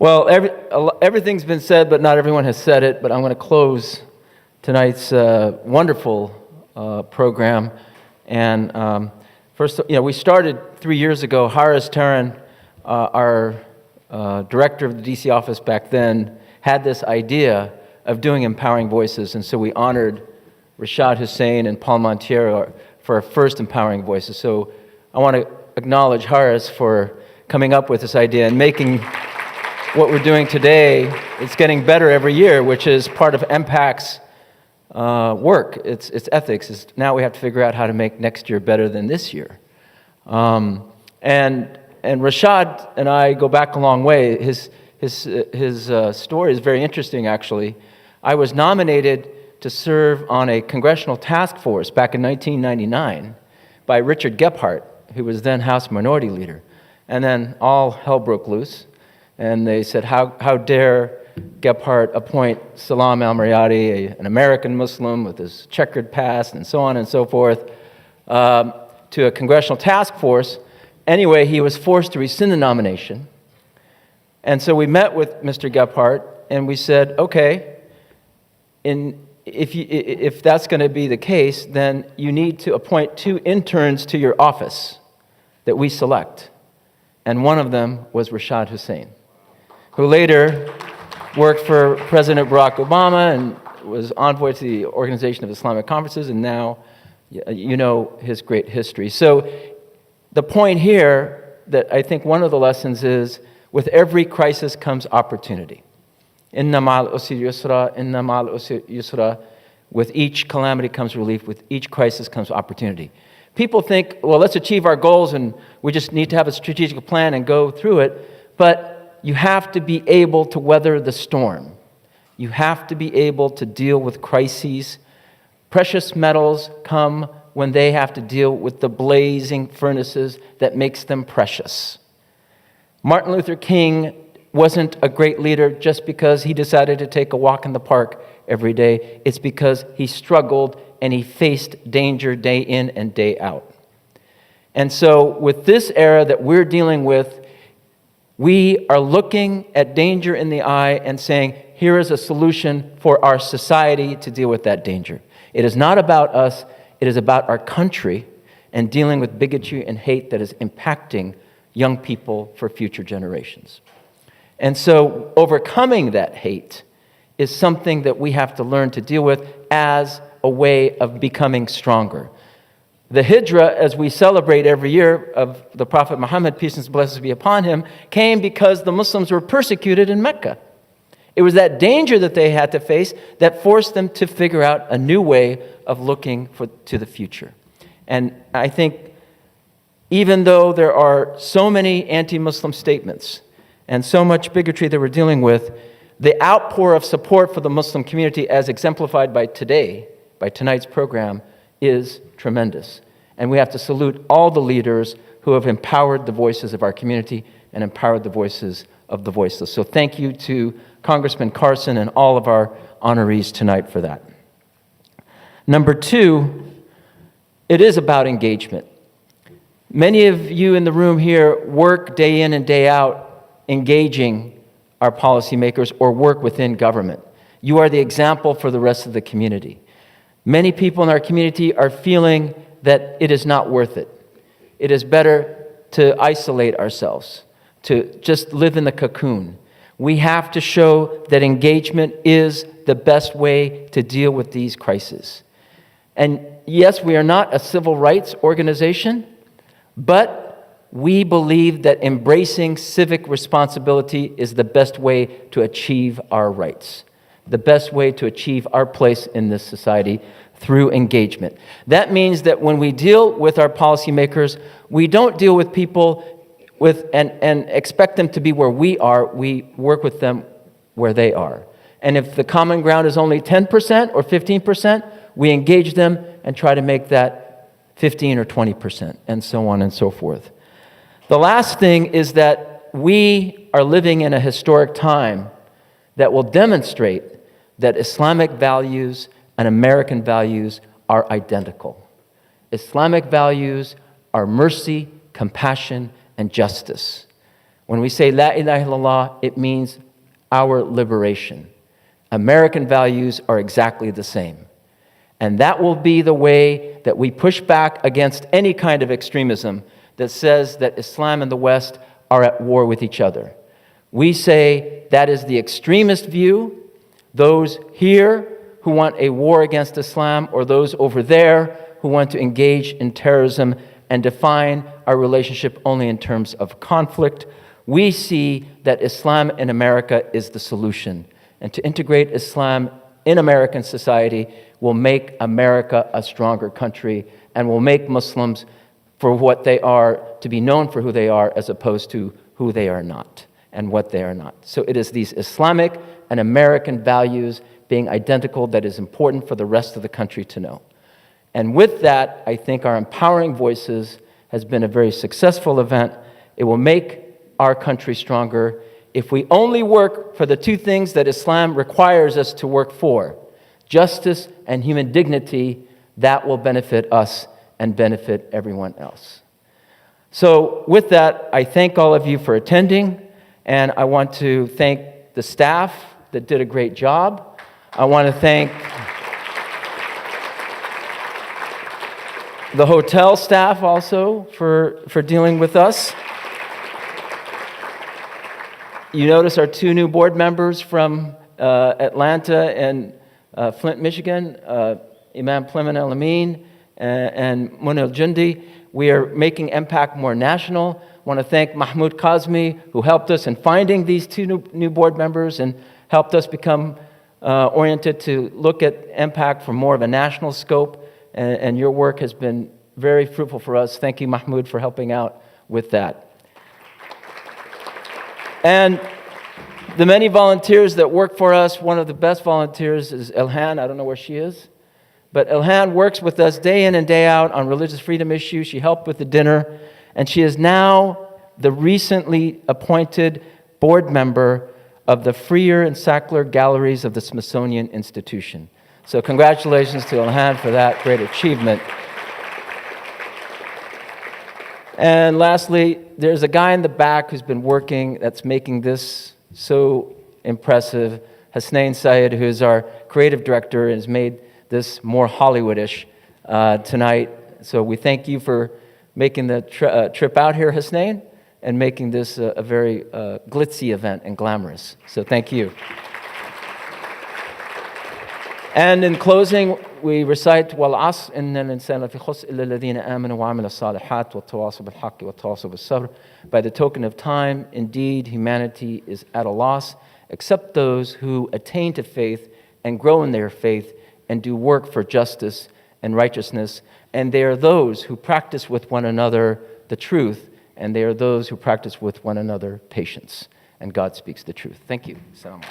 Well, everything's been said, but not everyone has said it. But I'm going to close tonight's wonderful program. And first, we started 3 years ago. Haris Taran, our director of the D.C. office back then, had this idea of doing Empowering Voices. And so we honored Rashad Hussain and Paul Montiero for our first Empowering Voices. So I want to acknowledge Haris for coming up with this idea and making what we're doing today. It's getting better every year, which is part of MPAC's work. It's ethics. Now we have to figure out how to make next year better than this year. And Rashad and I go back a long way. His story is very interesting, actually. I was nominated to serve on a congressional task force back in 1999 by Richard Gephardt, who was then House Minority Leader. And then all hell broke loose. And they said, how dare Gephardt appoint Salam Al Marayati, an American Muslim with his checkered past, and so on and so forth, to a congressional task force. Anyway, he was forced to rescind the nomination. And so we met with Mr. Gephardt, and we said, okay, if that's going to be the case, then you need to appoint 2 interns to your office that we select. And one of them was Rashad Hussain, who later worked for President Barack Obama and was envoy to the Organization of Islamic Conferences, and now you know his great history. So the point here that I think one of the lessons is, with every crisis comes opportunity. Inna ma'al usri yusra, inna ma'al usri yusra. With each calamity comes relief, with each crisis comes opportunity. People think, well, let's achieve our goals and we just need to have a strategic plan and go through it, but you have to be able to weather the storm. You have to be able to deal with crises. Precious metals come when they have to deal with the blazing furnaces that makes them precious. Martin Luther King wasn't a great leader just because he decided to take a walk in the park every day. It's because he struggled and he faced danger day in and day out. And so with this era that we're dealing with, we are looking at danger in the eye and saying, here is a solution for our society to deal with that danger. It is not about us, it is about our country and dealing with bigotry and hate that is impacting young people for future generations. And so overcoming that hate is something that we have to learn to deal with as a way of becoming stronger. The Hijrah, as we celebrate every year of the Prophet Muhammad, peace and blessings be upon him, came because the Muslims were persecuted in Mecca. It was that danger that they had to face that forced them to figure out a new way of looking to the future. And I think even though there are so many anti-Muslim statements and so much bigotry that we're dealing with, the outpour of support for the Muslim community as exemplified by tonight's program, is tremendous. And we have to salute all the leaders who have empowered the voices of our community and empowered the voices of the voiceless. So thank you to Congressman Carson and all of our honorees tonight for that. Number 2, it is about engagement. Many of you in the room here work day in and day out engaging our policymakers or work within government. You are the example for the rest of the community. Many people in our community are feeling that it is not worth it. It is better to isolate ourselves, to just live in the cocoon. We have to show that engagement is the best way to deal with these crises. And yes, we are not a civil rights organization, but we believe that embracing civic responsibility is the best way to achieve our rights, the best way to achieve our place in this society through engagement. That means that when we deal with our policymakers, we don't deal with people and expect them to be where we are. We work with them where they are. And if the common ground is only 10% or 15%, we engage them and try to make that 15 or 20%, and so on and so forth. The last thing is that we are living in a historic time that will demonstrate that Islamic values and American values are identical. Islamic values are mercy, compassion, and justice. When we say La ilaha illallah, it means our liberation. American values are exactly the same. And that will be the way that we push back against any kind of extremism that says that Islam and the West are at war with each other. We say that is the extremist view. Those here who want a war against Islam, or those over there who want to engage in terrorism and define our relationship only in terms of conflict. We see that Islam in America is the solution. And to integrate Islam in American society will make America a stronger country and will make Muslims for what they are, to be known for who they are, as opposed to who they are not and what they are not. So it is these Islamic and American values being identical that is important for the rest of the country to know. And with that, I think our Empowering Voices has been a very successful event. It will make our country stronger if we only work for the two things that Islam requires us to work for, justice and human dignity. That will benefit us and benefit everyone else. So with that, I thank all of you for attending, and I want to thank the staff that did a great job. I want to thank the hotel staff also for dealing with us. You notice our two new board members from Atlanta and Flint, Michigan, Imam Clement El Amin and Munir Jundi. We are making MPAC more national. I want to thank Mahmoud Kazmi, who helped us in finding these two new board members and helped us become oriented to look at MPAC from more of a national scope. And your work has been very fruitful for us. Thank you, Mahmoud, for helping out with that. And the many volunteers that work for us, one of the best volunteers is Ilhan. I don't know where she is. But Ilhan works with us day in and day out on religious freedom issues. She helped with the dinner. And she is now the recently appointed board member of the Freer and Sackler Galleries of the Smithsonian Institution. So congratulations to Ilhan for that great achievement. And lastly, there's a guy in the back who's been working, that's making this so impressive. Hasnain Syed, who is our creative director, has made this more Hollywoodish tonight. So we thank you for making the trip out here, Hasnain, and making this a very glitzy event and glamorous. So thank you. And in closing, we recite وَالْعَصْرِ إِنَّ الْإِنسَانَ لَفِي خُسْرٍ إِلَّا الَّذِينَ آمَنُوا وَعَمِلُوا الصَّالِحَاتِ وَتَوَاصَوْا بِالْحَقِّ وَتَوَاصَوْا بِالصَّبْرِ. By the token of time, indeed, humanity is at a loss, except those who attain to faith and grow in their faith and do work for justice and righteousness. And they are those who practice with one another the truth, and they are those who practice with one another patience. And God speaks the truth. Thank you. Salam.